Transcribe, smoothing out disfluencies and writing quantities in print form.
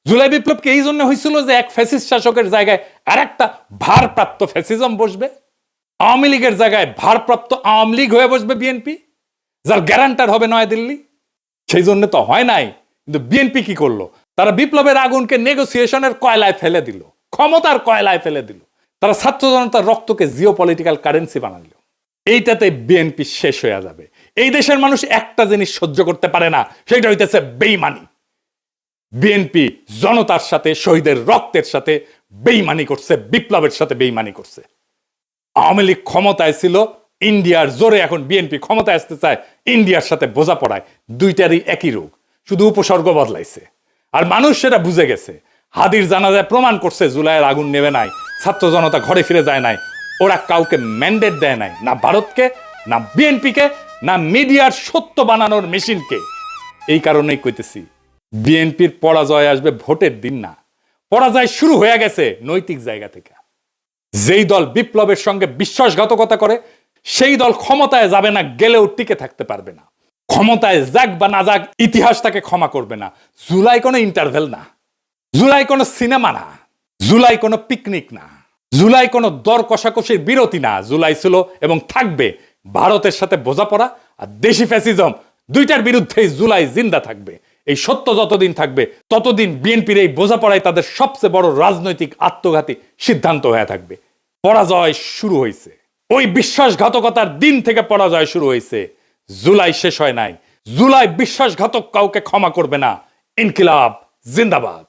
জুলাই বিপ্লবকে এই জন্য হয়েছিল যে এক ফ্যাসিস্ট শাসকের জায়গায় আর একটা ভারপ্রাপ্ত ফ্যাসিজম বসবে, আওয়ামী লীগের জায়গায় ভারপ্রাপ্ত আওয়ামী লীগ হয়ে বসবে বিএনপি, যার গ্যারান্টার হবে নয়াদিল্লি। সেই জন্য তো হয় নাই। কিন্তু বিএনপি কি করলো? তারা বিপ্লবের আগুনকে নেগোসিয়েশনের কয়লায় ফেলে দিল, ক্ষমতার কয়লায় ফেলে দিল। তারা ছাত্র জনতার রক্তকে জিও পলিটিক্যাল কারেন্সি বানালো। এইটাতে বিএনপি শেষ হয়ে যাবে। এই দেশের মানুষ একটা জিনিস সহ্য করতে পারে না, সেটা হইতেছে বেইমানি। বিএনপি জনতার সাথে, শহীদের রক্তের সাথে বেইমানি করছে, বিপ্লবের সাথে বেইমানি করছে। আওয়ামী লীগ ক্ষমতায় ছিল ইন্ডিয়ার জোরে, এখন বিএনপি ক্ষমতায় আসতে চায় ইন্ডিয়ার সাথে বোঝাপড়ায়। দুইটারই একই রোগ, শুধু উপসর্গ বদলাইছে। আর মানুষ সেটা বুঝে গেছে। হাদির জানাজায় প্রমাণ করছে জুলাইয়ের আগুন নেবে নাই, ছাত্র জনতা ঘরে ফিরে যায় নাই। ওরা কাউকে ম্যান্ডেট দেয় নাই, না ভারতকে, না বিএনপিকে, না মিডিয়ার সত্য বানানোর মেশিনকে। এই কারণেই কইতেছি বিএনপির পরাজয় আসবে ভোটের দিন না, পরাজয় শুরু হয়ে গেছে নৈতিক জায়গা থেকে। যেই দল বিপ্লবের সঙ্গে বিশ্বাসঘাতকতা করে সেই দল ক্ষমতায় যাবে না, গেলেও টিকে থাকতে পারবে না। ক্ষমতায় যাক বা না যাক, ইতিহাস তাকে ক্ষমা করবে না। জুলাই কোনো ইন্টারভেল না, জুলাই কোনো সিনেমা না, জুলাই কোনো পিকনিক না, জুলাই কোনো দর কষাকষির বিরতি না। জুলাই ছিল এবং থাকবে ভারতের সাথে বোঝাপড়া আর দেশি ফ্যাসিজম, দুইটার বিরুদ্ধেই জুলাই জিন্দা থাকবে। এই সত্য যতদিন থাকবে ততদিন বিএনপির এই বোঝাপড়াই তাদের সবচেয়ে বড় রাজনৈতিক আত্মঘাতী সিদ্ধান্ত হয়ে থাকবে। পরাজয় শুরু হয়েছে, ওই বিশ্বাসঘাতকতার দিন থেকে পরাজয় শুরু হয়েছে। জুলাই শেষ হয় নাই। জুলাই বিশ্বাসঘাতক কাউকে ক্ষমা করবে না। ইনকিলাব জিন্দাবাদ।